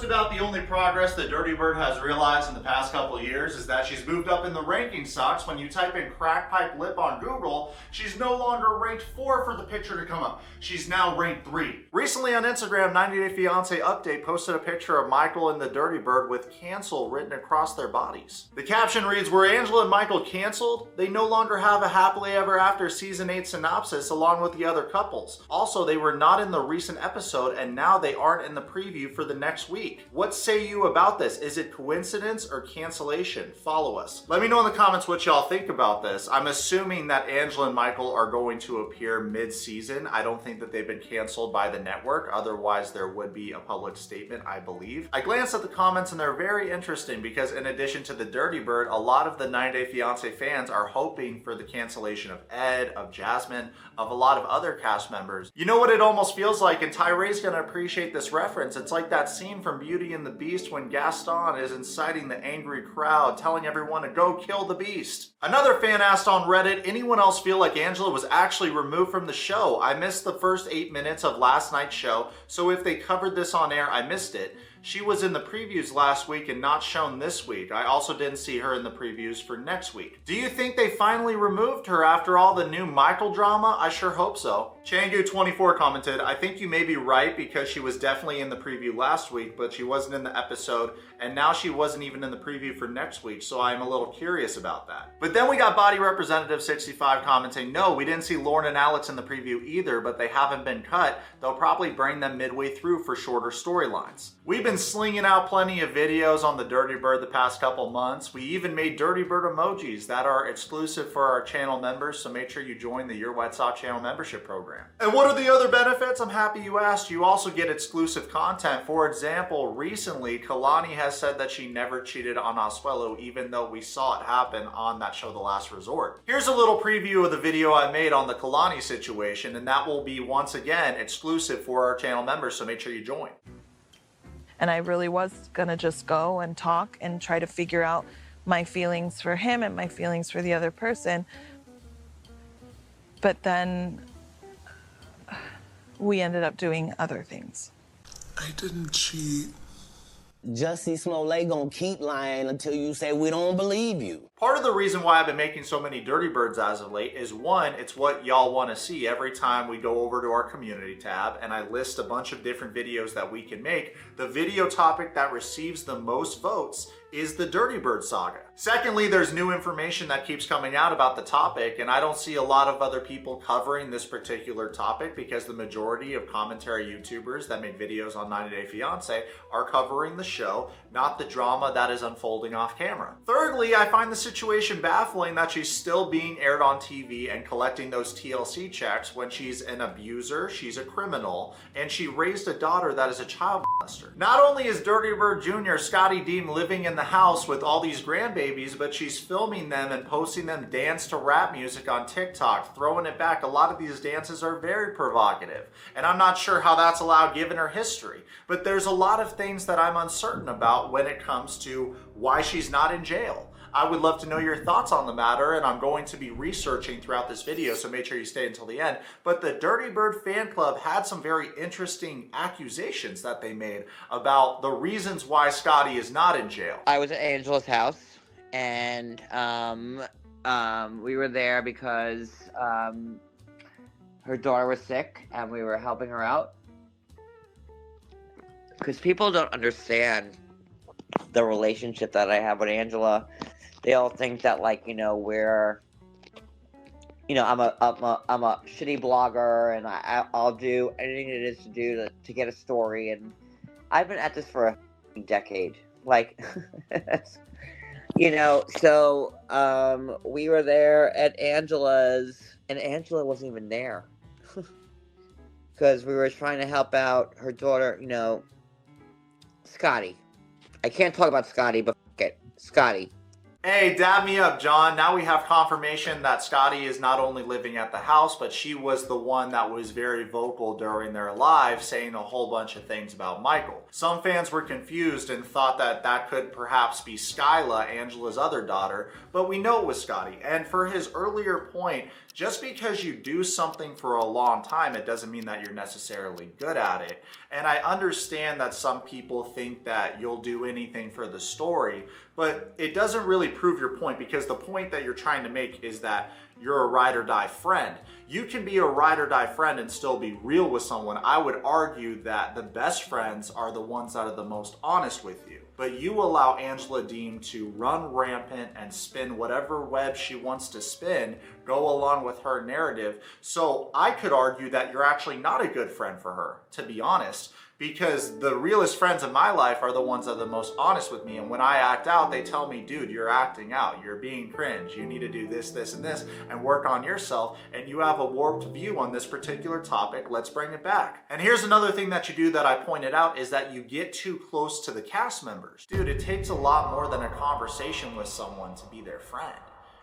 just about the only progress that Dirty Bird has realized in the past couple of years is that she's moved up in the ranking stocks. When you type in crack pipe lip on Google, she's no longer ranked 4 for the picture to come up. She's now ranked 3. Recently on Instagram, 90 Day Fiancé Update posted a picture of Michael and the Dirty Bird with cancel written across their bodies. The caption reads, "Were Angela and Michael canceled? They no longer have a happily ever after season 8 synopsis along with the other couples. Also, they were not in the recent episode and now they aren't in the preview for the next week. What say you about this? Is it coincidence or cancellation? Follow us." Let me know in the comments what y'all think about this. I'm assuming that Angela and Michael are going to appear mid-season. I don't think that they've been canceled by the network. Otherwise, there would be a public statement, I believe. I glanced at the comments and they're very interesting because in addition to the Dirty Bird, a lot of the 90 Day Fiancé fans are hoping for the cancellation of Ed, of Jasmine, of a lot of other cast members. You know what it almost feels like, and Tyree's gonna appreciate this reference. It's like that scene from Beauty and the Beast when Gaston is inciting the angry crowd, telling everyone to go kill the beast. Another fan asked on Reddit, anyone else feel like Angela was actually removed from the show? I missed the first 8 minutes of last night's show, so if they covered this on air, I missed it. She was in the previews last week and not shown this week. I also didn't see her in the previews for next week. Do you think they finally removed her after all the new Michael drama? I sure hope so. Changu24 commented, "I think you may be right because she was definitely in the preview last week, but she wasn't in the episode, and now she wasn't even in the preview for next week, so I'm a little curious about that." But then we got Body Representative 65 commenting, "No, we didn't see Lauren and Alex in the preview either, but they haven't been cut. They'll probably bring them midway through for shorter storylines." We've been slinging out plenty of videos on the Dirty Bird the past couple months. We even made Dirty Bird emojis that are exclusive for our channel members, so make sure you join the Yourwetsock channel membership program. And what are the other benefits? I'm happy you asked. You also get exclusive content. For example, recently, Kalani has said that she never cheated on Asuelo, even though we saw it happen on that show, The Last Resort. Here's a little preview of the video I made on the Kalani situation, and that will be, once again, exclusive for our channel members, so make sure you join. And I really was gonna just go and talk and try to figure out my feelings for him and my feelings for the other person. But then we ended up doing other things. I didn't cheat. Jussie Smollett gonna keep lying until you say we don't believe you. Part of the reason why I've been making so many Dirty Birds as of late is, one, it's what y'all want to see every time we go over to our community tab and I list a bunch of different videos that we can make. The video topic that receives the most votes is the Dirty Bird saga. Secondly, there's new information that keeps coming out about the topic, and I don't see a lot of other people covering this particular topic because the majority of commentary YouTubers that make videos on 90 Day Fiancé are covering the show, not the drama that is unfolding off camera. Thirdly, I find the situation baffling that she's still being aired on TV and collecting those TLC checks when she's an abuser, she's a criminal, and she raised a daughter that is a child molester. Not only is Dirty Bird Jr. Scottie Deem living in the house with all these grandbabies, but she's filming them and posting them dance to rap music on TikTok, throwing it back. A lot of these dances are very provocative, and I'm not sure how that's allowed given her history. But there's a lot of things that I'm uncertain about when it comes to why she's not in jail. I would love to know your thoughts on the matter, and I'm going to be researching throughout this video, so make sure you stay until the end. But the Dirty Bird fan club had some very interesting accusations that they made about the reasons why Scottie is not in jail. I was at Angela's house, and we were there because her daughter was sick, and we were helping her out. Because people don't understand the relationship that I have with Angela. They all think that, like, you know, I'm a shitty blogger, and I'll do anything it is to do to get a story. And I've been at this for a decade, like, you know. So we were there at Angela's, and Angela wasn't even there because we were trying to help out her daughter, you know, Scottie. I can't talk about Scottie, but f it, Scottie. Hey, dab me up, John. Now we have confirmation that Scottie is not only living at the house, but she was the one that was very vocal during their live, saying a whole bunch of things about Michael. Some fans were confused and thought that that could perhaps be Skyla, Angela's other daughter, but we know it was Scottie. And for his earlier point, Just because you do something for a long time, it doesn't mean that you're necessarily good at it. And I understand that some people think that you'll do anything for the story, but it doesn't really prove your point, because the point that you're trying to make is that you're a ride or die friend. You can be a ride or die friend and still be real with someone. I would argue that the best friends are the ones that are the most honest with you. But you allow Angela Deem to run rampant and spin whatever web she wants to spin, go along with her narrative. So I could argue that you're actually not a good friend for her, to be honest, because the realest friends in my life are the ones that are the most honest with me. And when I act out, they tell me, dude, you're acting out, you're being cringe, you need to do this, this, and this, and work on yourself, and you have a warped view on this particular topic, let's bring it back. And here's another thing that you do that I pointed out, is that you get too close to the cast members. Dude, it takes a lot more than a conversation with someone to be their friend.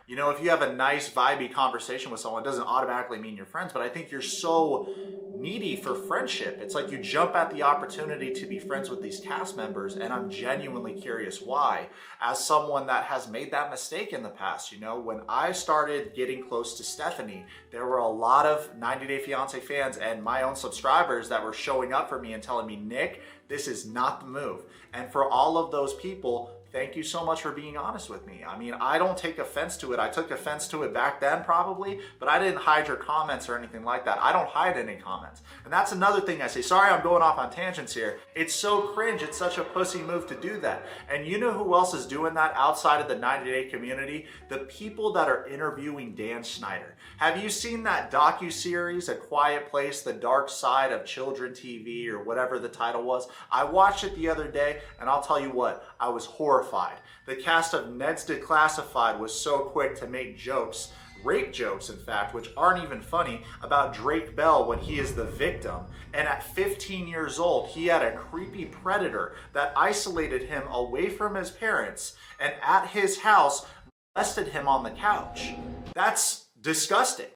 You know, if you have a nice, vibey conversation with someone, it doesn't automatically mean you're friends, but I think you're so needy for friendship. It's like you jump at the opportunity to be friends with these cast members, and I'm genuinely curious why. As someone that has made that mistake in the past, you know, when I started getting close to Stephanie, there were a lot of 90 Day Fiancé fans and my own subscribers that were showing up for me and telling me, Nick, this is not the move. And for all of those people, thank you so much for being honest with me. I mean, I don't take offense to it. I took offense to it back then probably, but I didn't hide your comments or anything like that. I don't hide any comments. And that's another thing I say. Sorry, I'm going off on tangents here. It's so cringe. It's such a pussy move to do that. And you know who else is doing that outside of the 90 Day community? The people that are interviewing Dan Schneider. Have you seen that docuseries, A Quiet Place, The Dark Side of Children TV, or whatever the title was? I watched it the other day, and I'll tell you what, I was horrified. The cast of Ned's Declassified was so quick to make jokes, rape jokes in fact, which aren't even funny, about Drake Bell when he is the victim. And at 15 years old, he had a creepy predator that isolated him away from his parents and at his house molested him on the couch. That's disgusting.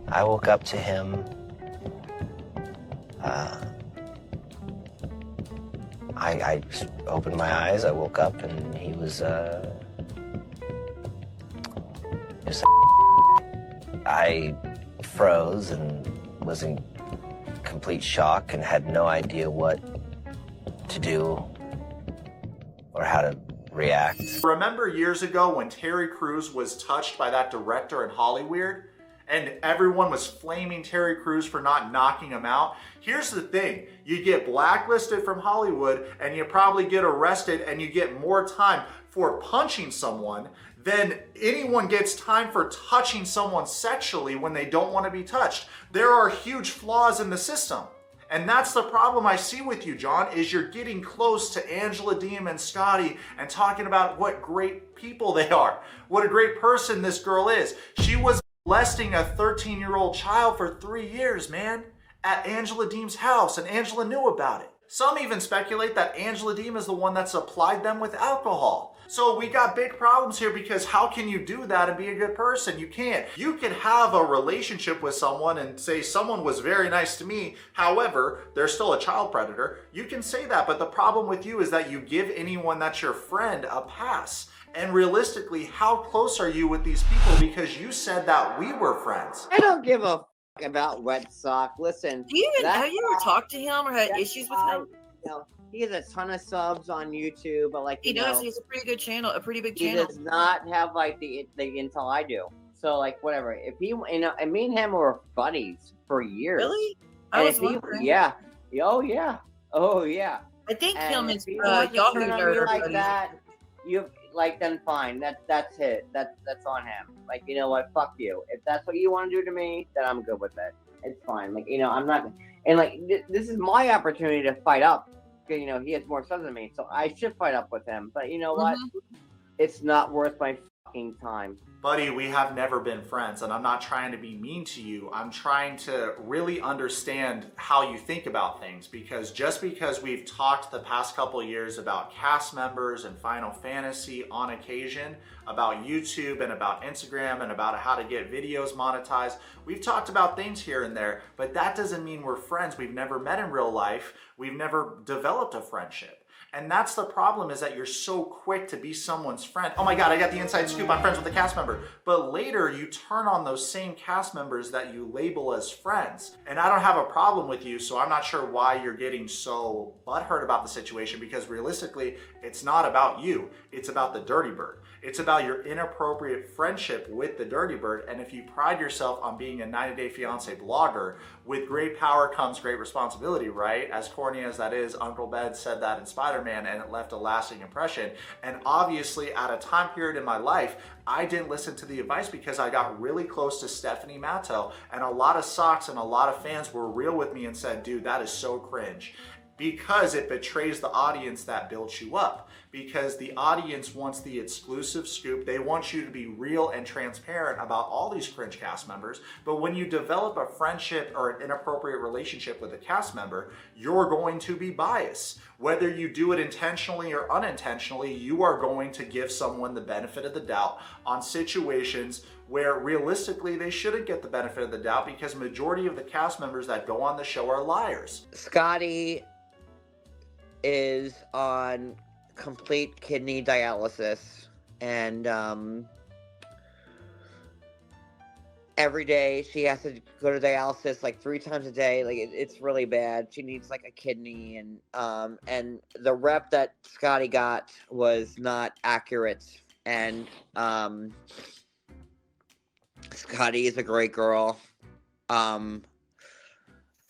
I woke up to him. I just opened my eyes, I woke up, and he was, just I froze and was in complete shock and had no idea what to do or how to react. Remember years ago when Terry Crews was touched by that director in Hollywood? And everyone was flaming Terry Crews for not knocking him out. Here's the thing, you get blacklisted from Hollywood and you probably get arrested and you get more time for punching someone than anyone gets time for touching someone sexually when they don't want to be touched. There are huge flaws in the system. And that's the problem I see with you, John, is you're getting close to Angela Deem and Scottie and talking about what great people they are, what a great person this girl is. She was molesting a 13-year-old child for 3 years, man, at Angela Deem's house, and Angela knew about it. Some even speculate that Angela Deem is the one that supplied them with alcohol. So we got big problems here, because how can you do that and be a good person? You can't. You can have a relationship with someone and say someone was very nice to me, however, they're still a child predator. You can say that, but the problem with you is that you give anyone that's your friend a pass. And realistically, how close are you with these people? Because you said that we were friends. I don't give a fuck about Yourwetsock. Listen, Do you even have you ever talked to him or had issues with him? You know, he has a ton of subs on YouTube, but like He does. He has a pretty good channel, a pretty big he channel. does not have like the intel I do. So like whatever. If he and me and him were buddies for years. Really? And I was if he, wondering. yeah. Oh yeah. Oh yeah. I think him and if he Yahoo wasn't gonna Nerd be are like buddies. that, you like then fine. That's it. That's on him. Like, you know what? Fuck you. If that's what you want to do to me, then I'm good with it. It's fine. Like, you know, I'm not. And like, this is my opportunity to fight up. Because, you know, he has more subs than me, so I should fight up with him. But you know what? It's not worth my fucking time. Buddy, we have never been friends, and I'm not trying to be mean to you. I'm trying to really understand how you think about things, because just because we've talked the past couple of years about cast members and Final Fantasy on occasion, about YouTube and about Instagram and about how to get videos monetized, we've talked about things here and there, but that doesn't mean we're friends. We've never met in real life. We've never developed a friendship. And that's the problem, is that you're so quick to be someone's friend. Oh my God, I got the inside scoop. I'm friends with the cast member. But later you turn on those same cast members that you label as friends. And I don't have a problem with you, so I'm not sure why you're getting so butthurt about the situation, because realistically, it's not about you. It's about the Dirty Bird. It's about your inappropriate friendship with the Dirty Bird. And if you pride yourself on being a 90 Day Fiancé blogger, with great power comes great responsibility, right? As corny as that is, Uncle Ben said that in Spider-Man, and it left a lasting impression. And obviously, at a time period in my life, I didn't listen to the advice because I got really close to Stephanie Matto, and a lot of socks and a lot of fans were real with me and said, dude, that is so cringe. Because it betrays the audience that built you up. Because the audience wants the exclusive scoop. They want you to be real and transparent about all these cringe cast members. But when you develop a friendship or an inappropriate relationship with a cast member, you're going to be biased. Whether you do it intentionally or unintentionally, you are going to give someone the benefit of the doubt on situations where realistically they shouldn't get the benefit of the doubt, because majority of the cast members that go on the show are liars. Scottie is on complete kidney dialysis, and every day she has to go to dialysis like 3 times a day. Like it's really bad. She needs like a kidney, and the rep that Scottie got was not accurate. And Scottie is a great girl.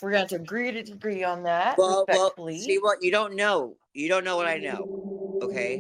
We're going to agree to disagree on that. Well, respectfully. see what you don't know. You don't know what I know. Okay.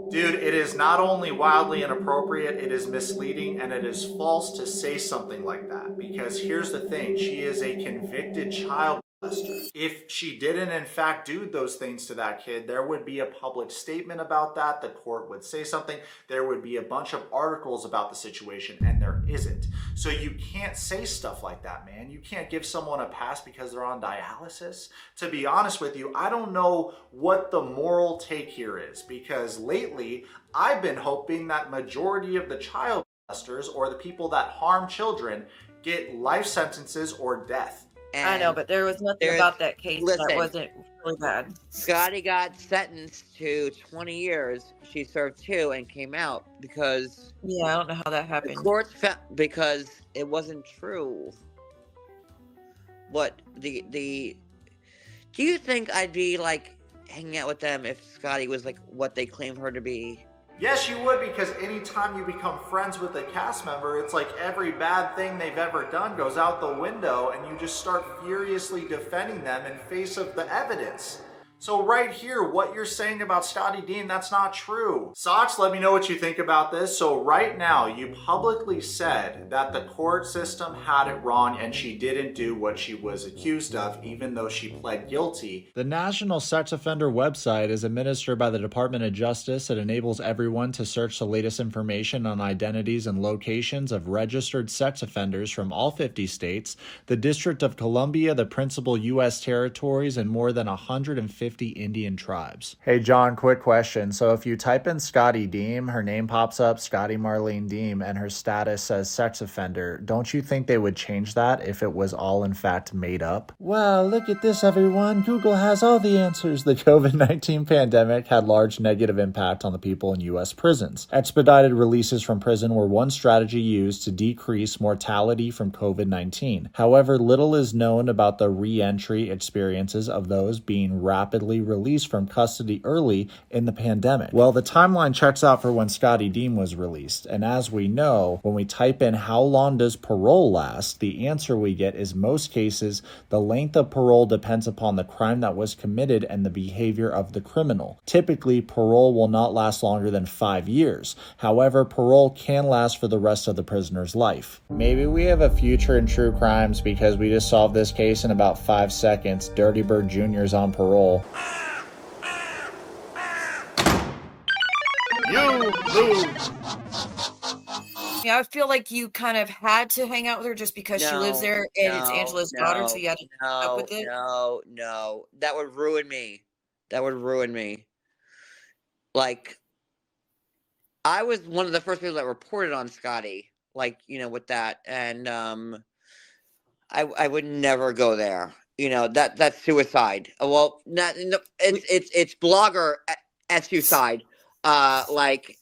Dude, it is not only wildly inappropriate, it is misleading, and it is false to say something like that. Because here's the thing, she is a convicted child molester. If she didn't in fact do those things to that kid, there would be a public statement about that. The court would say something. There would be a bunch of articles about the situation, and there isn't. So you can't say stuff like that, man. You can't give someone a pass because they're on dialysis. To be honest with you, I don't know what the moral take here is, because lately I've been hoping that majority of the child molesters or the people that harm children get life sentences or death. And I know, but there was nothing about that case that wasn't really bad. Scottie got sentenced to 20 years. She served 2 and came out because... Yeah, I don't know how that happened. The courts found, because it wasn't true. What, do you think I'd be, like, hanging out with them if Scottie was, like, what they claim her to be? Yes, you would, because anytime you become friends with a cast member, it's like every bad thing they've ever done goes out the window, and you just start furiously defending them in face of the evidence. So right here, what you're saying about Scottie Deem, that's not true. Socks, let me know what you think about this. So right now, you publicly said that the court system had it wrong and she didn't do what she was accused of, even though she pled guilty. The National Sex Offender website is administered by the Department of Justice. It enables everyone to search the latest information on identities and locations of registered sex offenders from all 50 states, the District of Columbia, the principal U.S. territories, and more than 150 Indian tribes. Hey John, quick question. So if you type in Scottie Deem, her name pops up, Scottie Marlene Deem, and her status says sex offender. Don't you think they would change that if it was all in fact made up? Well, look at this everyone. Google has all the answers. The COVID-19 pandemic had large negative impact on the people in U.S. prisons. Expedited releases from prison were one strategy used to decrease mortality from COVID-19. However, little is known about the re-entry experiences of those being rapidly released from custody early in the pandemic. Well, the timeline checks out for when Scottie Deem was released, and as we know, when we type in how long does parole last, the answer we get is most cases the length of parole depends upon the crime that was committed and the behavior of the criminal. Typically, parole will not last longer than 5 years. However, parole can last for the rest of the prisoner's life. Maybe we have a future in true crimes because we just solved this case in about 5 seconds. Dirty Bird Jr.'s on parole. You lose. Yeah, I feel like you kind of had to hang out with her just because she lives there and it's Angela's daughter, so you had to put up with it. No. That would ruin me. Like, I was one of the first people that reported on Scottie, like, with that. And I would never go there. You know, that's suicide. Well, not no, it's blogger suicide. Like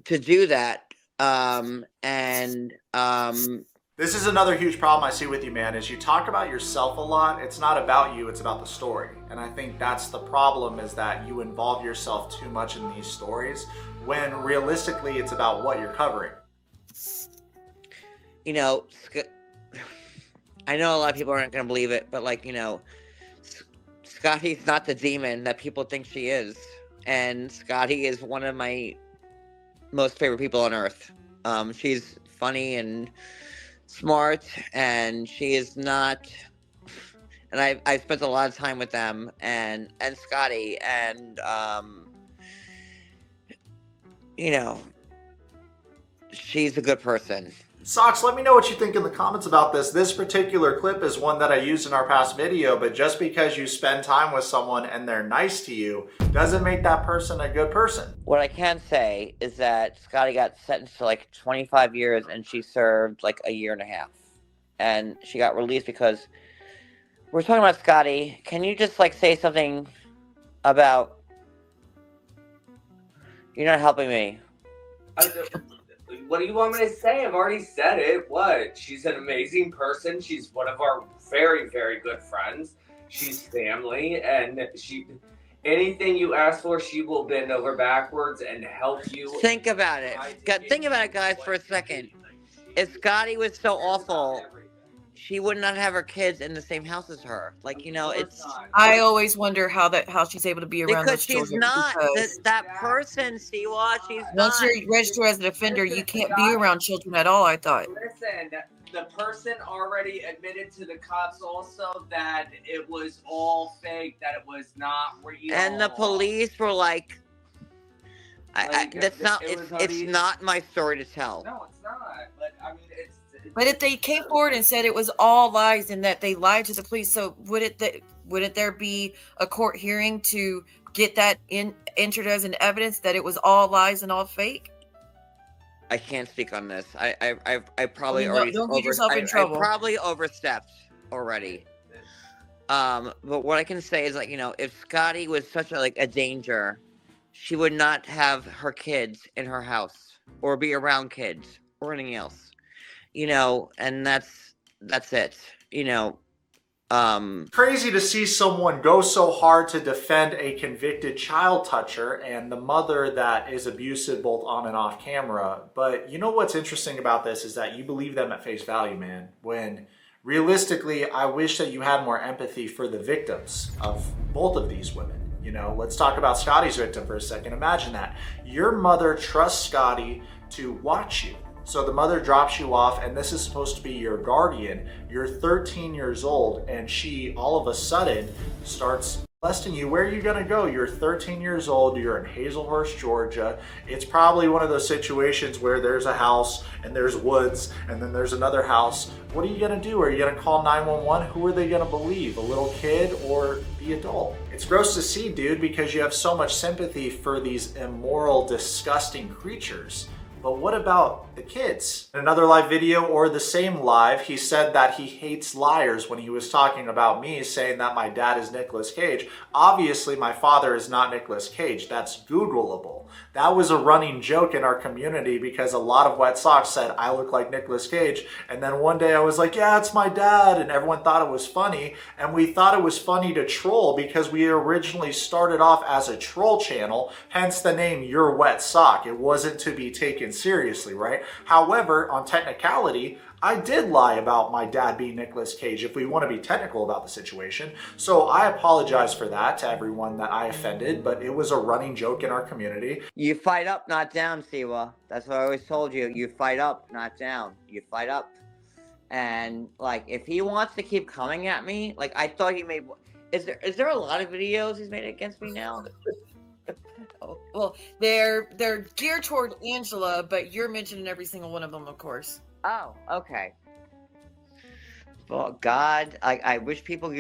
to do that. And This is another huge problem I see with you, man, is you talk about yourself a lot. It's not about you, it's about the story. And I think that's the problem, is that you involve yourself too much in these stories when realistically it's about what you're covering. You know, I know a lot of people aren't going to believe it, but like, you know, Scottie's not the demon that people think she is. And Scottie is one of my most favorite people on earth. She's funny and smart, and she is not, and I've spent a lot of time with them and Scottie, and you know, she's a good person. Socks, let me know what you think in the comments about this. This particular clip is one that I used in our past video, but just because you spend time with someone and they're nice to you doesn't make that person a good person. What I can say is that Scottie got sentenced to like 25 years and she served like a year and a half. And she got released because we're talking about Scottie. Can you just like say something about, you're not helping me. What do you want me to say? I've already said it. What? She's an amazing person. She's one of our very, very good friends. She's family, and anything you ask for, she will bend over backwards and help you. Think about it. Think about it, guys, for a second. If Scottie was so awful, she would not have her kids in the same house as her. Like, you know, it's. I always wonder how she's able to be around because those she's children. not Because that person, Siwa. She's once not. you're registered as an offender, you can't be around children at all, I thought. Listen, the person already admitted to the cops also that it was all fake, that it was not real. And the police were like, that's not. It's not my story to tell. No, it's not. But I mean, it's. But if they came forward and said it was all lies and that they lied to the police, so wouldn't there be a court hearing to get that entered as an evidence that it was all lies and all fake? I can't speak on this. I probably already don't get yourself in trouble. I probably overstepped already. But what I can say is, like, you know, if Scottie was such a danger, she would not have her kids in her house or be around kids or anything else. You know, and that's it. You know, Crazy to see someone go so hard to defend a convicted child toucher and the mother that is abusive both on and off camera. But you know what's interesting about this is that you believe them at face value, man. When realistically, I wish that you had more empathy for the victims of both of these women. You know, let's talk about Scottie's victim for a second. Imagine that. Your mother trusts Scottie to watch you. So the mother drops you off, and this is supposed to be your guardian. You're 13 years old, and she all of a sudden starts molesting you. Where are you gonna go? You're 13 years old, you're in Hazelhurst, Georgia. It's probably one of those situations where there's a house and there's woods and then there's another house. What are you gonna do? Are you gonna call 911? Who are they gonna believe? A little kid or the adult? It's gross to see, dude, because you have so much sympathy for these immoral, disgusting creatures. But what about the kids? In another live video, or the same live, he said that he hates liars when he was talking about me, saying that my dad is Nicolas Cage. Obviously, my father is not Nicolas Cage. That's Googleable. That was a running joke in our community because a lot of Wetsock said I look like Nicolas Cage. And then one day I was like, yeah, it's my dad. And everyone thought it was funny. And we thought it was funny to troll because we originally started off as a troll channel, hence the name Yourwetsock. It wasn't to be taken seriously, right? However, on technicality, I did lie about my dad being Nicolas Cage, if we want to be technical about the situation. So I apologize for that to everyone that I offended, but it was a running joke in our community. You fight up, not down, Siwa. That's what I always told you. You fight up, not down. You fight up. And, like, if he wants to keep coming at me, like, I thought he made... Is there a lot of videos he's made against me now? Oh, well, they're geared toward Angela, but you're mentioning every single one of them, of course. Oh, okay. Well, God, I wish people...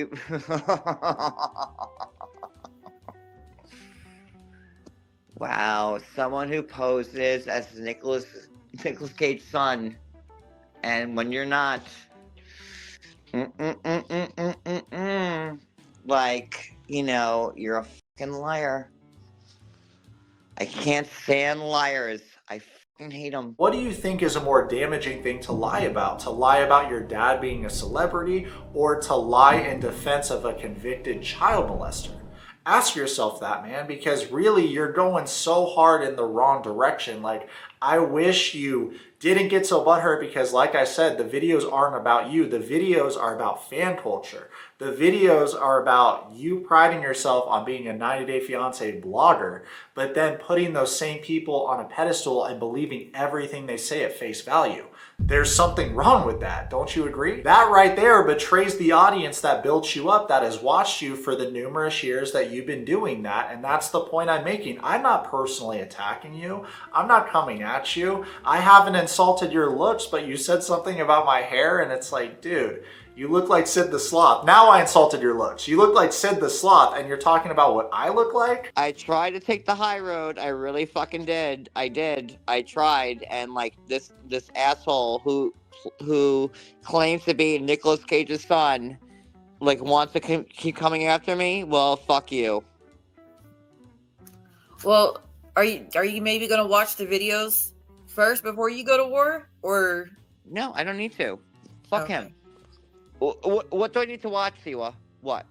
Wow, someone who poses as Nicolas Cage's son, and when you're not, Like, you're a fucking liar. I can't stand liars. I fucking hate them. What do you think is a more damaging thing to lie about? To lie about your dad being a celebrity, or to lie in defense of a convicted child molester? Ask yourself that, man, because really you're going so hard in the wrong direction. Like, I wish you didn't get so butthurt because, like I said, the videos aren't about you. The videos are about fan culture. The videos are about you priding yourself on being a 90 Day Fiancé blogger, but then putting those same people on a pedestal and believing everything they say at face value. There's something wrong with that, don't you agree? That right there betrays the audience that built you up, that has watched you for the numerous years that you've been doing that, and that's the point I'm making. I'm not personally attacking you. I'm not coming at you. I haven't insulted your looks, but you said something about my hair, and it's like, dude, you look like Sid the Sloth. Now I insulted your looks. You look like Sid the Sloth, and you're talking about what I look like? I tried to take the high road. I really fucking did. I did. I tried, and like this asshole who claims to be Nicolas Cage's son, like wants to keep coming after me. Well, fuck you. Well, are you maybe gonna watch the videos first before you go to war, or No, I don't need to. Fuck Okay. him. What do I need to watch, Siwa? What?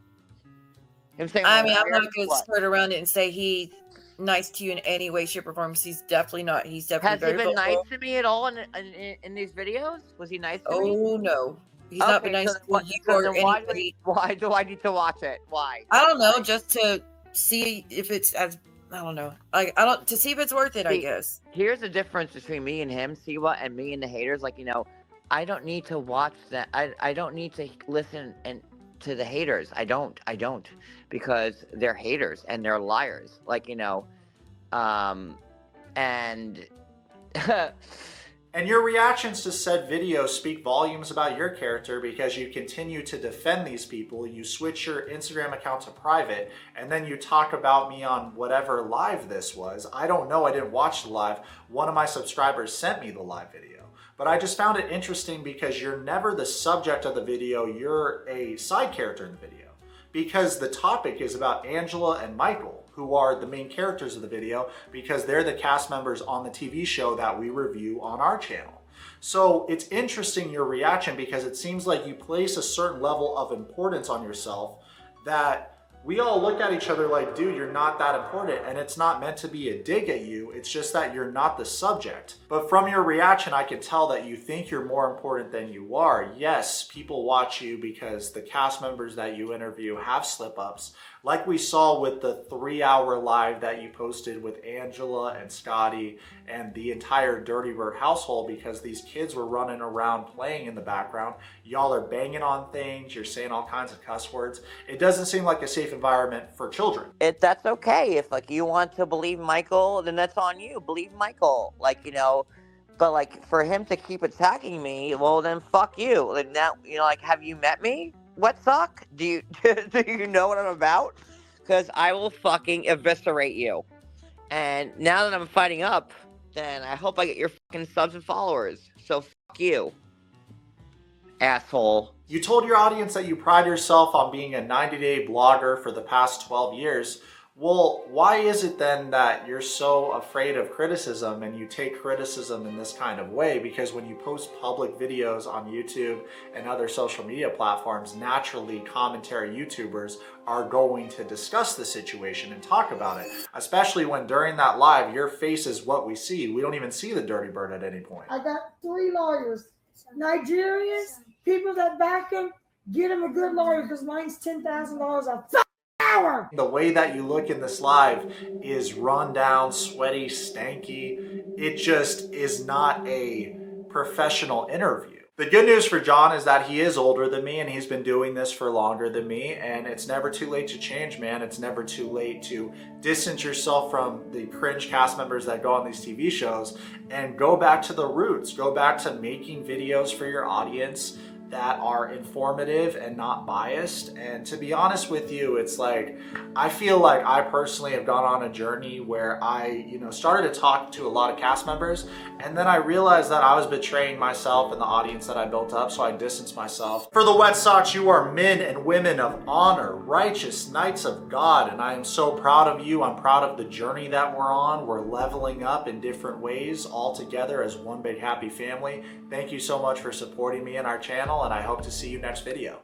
Him saying I mean, I'm liar? not gonna What? skirt around it and say he's nice to you in any way, shape, or form. He's definitely not. He's definitely Has he very been nice vocal. to me at all in these videos? Was he nice to me? Oh no, he's not been Okay, nice so to what- you so or then anybody. why do I need to watch it? Why? I don't know, just to see if it's as I don't know. I don't to see if it's worth it. I See, guess. Here's the difference between me and him, Siwa, and me and the haters. Like, I don't need to watch that. I don't need to listen to the haters. I don't because they're haters and they're liars. Like, and And your reactions to said videos speak volumes about your character because you continue to defend these people. You switch your Instagram account to private, and then you talk about me on whatever live this was. I don't know. I didn't watch the live. One of my subscribers sent me the live video. But I just found it interesting because you're never the subject of the video. You're a side character in the video. Because the topic is about Angela and Michael, who are the main characters of the video, because they're the cast members on the TV show that we review on our channel. So it's interesting, your reaction, because it seems like you place a certain level of importance on yourself that we all look at each other like, dude, you're not that important, and it's not meant to be a dig at you. It's just that you're not the subject. But from your reaction, I can tell that you think you're more important than you are. Yes, people watch you because the cast members that you interview have slip-ups, like we saw with the 3-hour live that you posted with Angela and Scottie and the entire Dirty Bird household, because these kids were running around playing in the background. Y'all are banging on things. You're saying all kinds of cuss words. It doesn't seem like a safe environment for children. that's okay. If like you want to believe Michael, then that's on you. Believe Michael. Like, but like for him to keep attacking me, well then fuck you. And now, like, have you met me? Yourwetsock? Do you do you know what I'm about? Because I will fucking eviscerate you. And now that I'm fighting up, then I hope I get your fucking subs and followers. So fuck you, asshole. You told your audience that you pride yourself on being a 90-day blogger for the past 12 years. Well, why is it then that you're so afraid of criticism and you take criticism in this kind of way? Because when you post public videos on YouTube and other social media platforms, naturally commentary YouTubers are going to discuss the situation and talk about it. Especially when during that live, your face is what we see. We don't even see the Dirty Bird at any point. I got 3 lawyers. Nigerians, people that back him, get him a good lawyer because mine's $10,000 a hour. The way that you look in this live is run down, sweaty, stanky. It just is not a professional interview. The good news for John is that he is older than me and he's been doing this for longer than me, and it's never too late to change, man. It's never too late to distance yourself from the cringe cast members that go on these TV shows and go back to the roots. Go back to making videos for your audience that are informative and not biased. And to be honest with you, it's like, I feel like I personally have gone on a journey where I, started to talk to a lot of cast members, and then I realized that I was betraying myself and the audience that I built up, so I distanced myself. For the Yourwetsock, you are men and women of honor, righteous knights of God, and I am so proud of you. I'm proud of the journey that we're on. We're leveling up in different ways, all together as one big happy family. Thank you so much for supporting me and our channel, and I hope to see you next video.